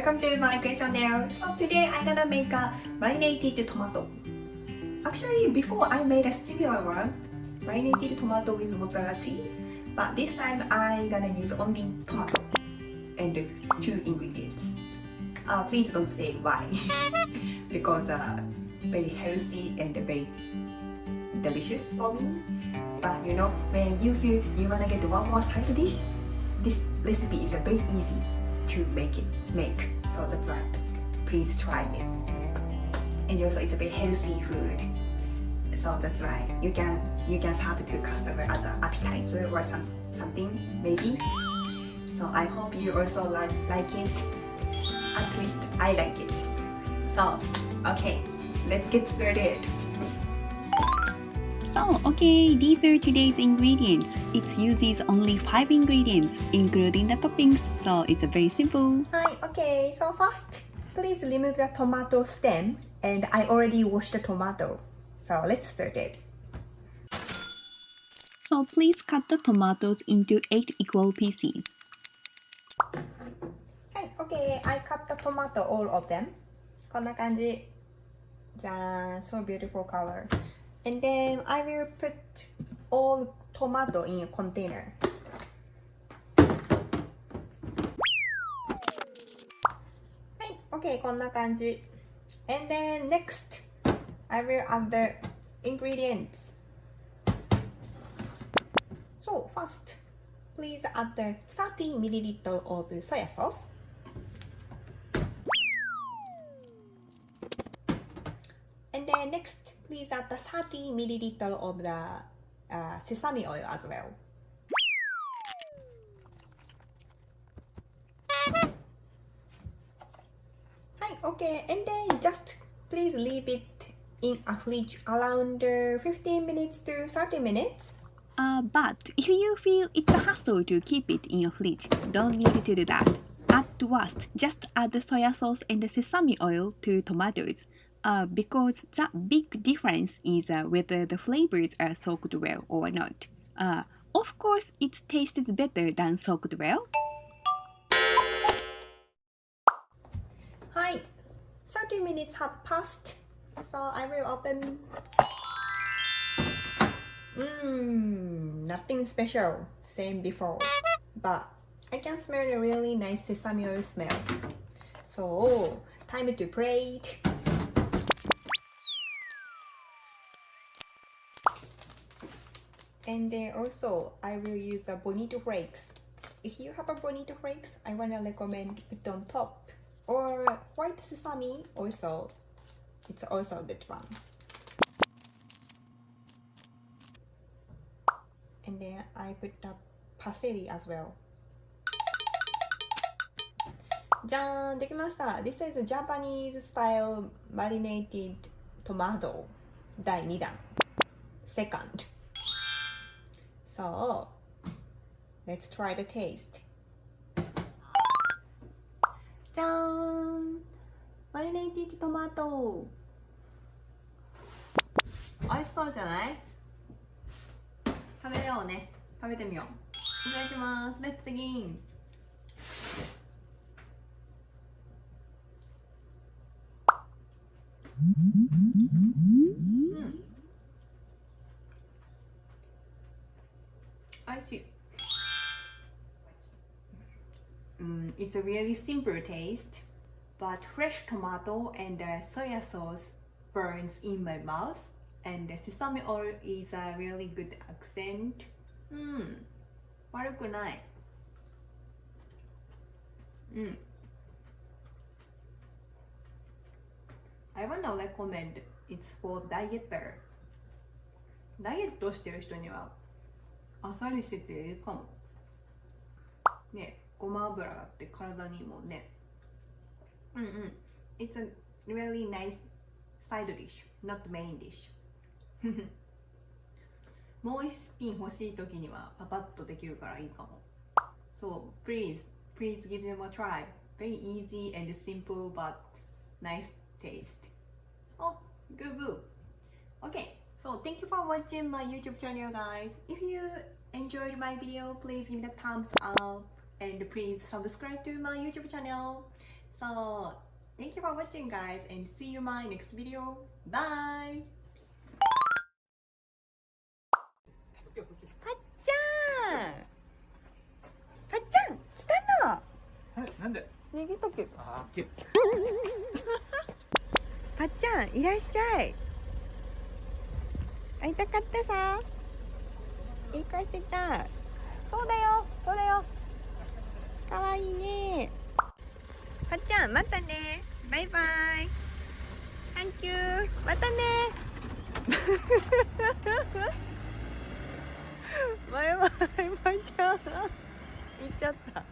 welcome to my great channel. So today I'm gonna make a marinated tomato. Actually, before I made a similar one, marinated tomato with mozzarella cheese, but this time I'm gonna use only tomato and 2 ingredients. Please don't say why, because very healthy and very delicious for me. But you know, when you feel you wanna get one more side dish, this recipe is very easy to make. So that's why please try it. And also it's a very healthy food. So that's why you can serve to customer as an appetizer or something maybe. So I hope you also like it. At least I like it. So okay, let's get started. So, okay, these are today's ingredients. It uses only 5 ingredients, including the toppings, so it's very simple. Hi, okay, so first, please remove the tomato stem, and I already washed the tomato. So let's start it. So please cut the tomatoes into 8 equal pieces. Hi, okay, I cut the tomato, all of them. こんな感じ。じゃん、so beautiful color. And then I will put all tomato in a container. Right, okay, こんな感じ. And then next, I will add the ingredients. So first, please add the 30 ml of soy sauce. And then next, please add the 30 ml of the sesame oil as well. Hi, okay, and then just please leave it in a fridge around 15 minutes to 30 minutes. But if you feel it's a hassle to keep it in your fridge, don't need to do that. At worst, just add the soy sauce and the sesame oil to tomatoes. Because the big difference is whether the flavors are soaked well or not. Of course, it tastes better than soaked well. Hi, 30 minutes have passed, so I will open. Nothing special, same before, but I can smell a really nice sesame oil smell. So, time to plate. And then also, I will use the bonito flakes. If you have a bonito flakes, I wanna recommend put on top. Or white sesame also, it's also a good one. And then I put the parsley as well. じゃーん、できました。This is Japanese style marinated tomato 第2弾 second. So let's try the taste. じゃーん、marinated tomato 美味しそうじゃない？食べようね。食べてみよう。いただきます。Let's begin. 美味しい。It's a really simple taste, but fresh tomato and soy sauce burns in my mouth, and the sesame oil is a really good accent. 悪くない。I wanna recommend it's for dieter. ダイエットしてる人にはあっさりしてていいかも。ね、ごま油だって体にもね。It's a really nice side dish, not main dish. もう一品欲しい時にはパパッとできるからいいかも。So please give them a try. Very easy and simple but nice taste. Oh, good. Okay, so thank you for watching my YouTube channel, guys. If you enjoyed my video, please give me a thumbs up and please subscribe to my YouTube channel. So thank you for watching guys and see you in my next video. Bye! はっちゃんはっちゃん来たのはい、なんで？逃げとけあー、はっちゃんいらっしゃい会いたかったさいい声してたそうだよそうだよかわいいねはっちゃんまたねバイバイサンキューまたねバイバイバイちゃん行っちゃった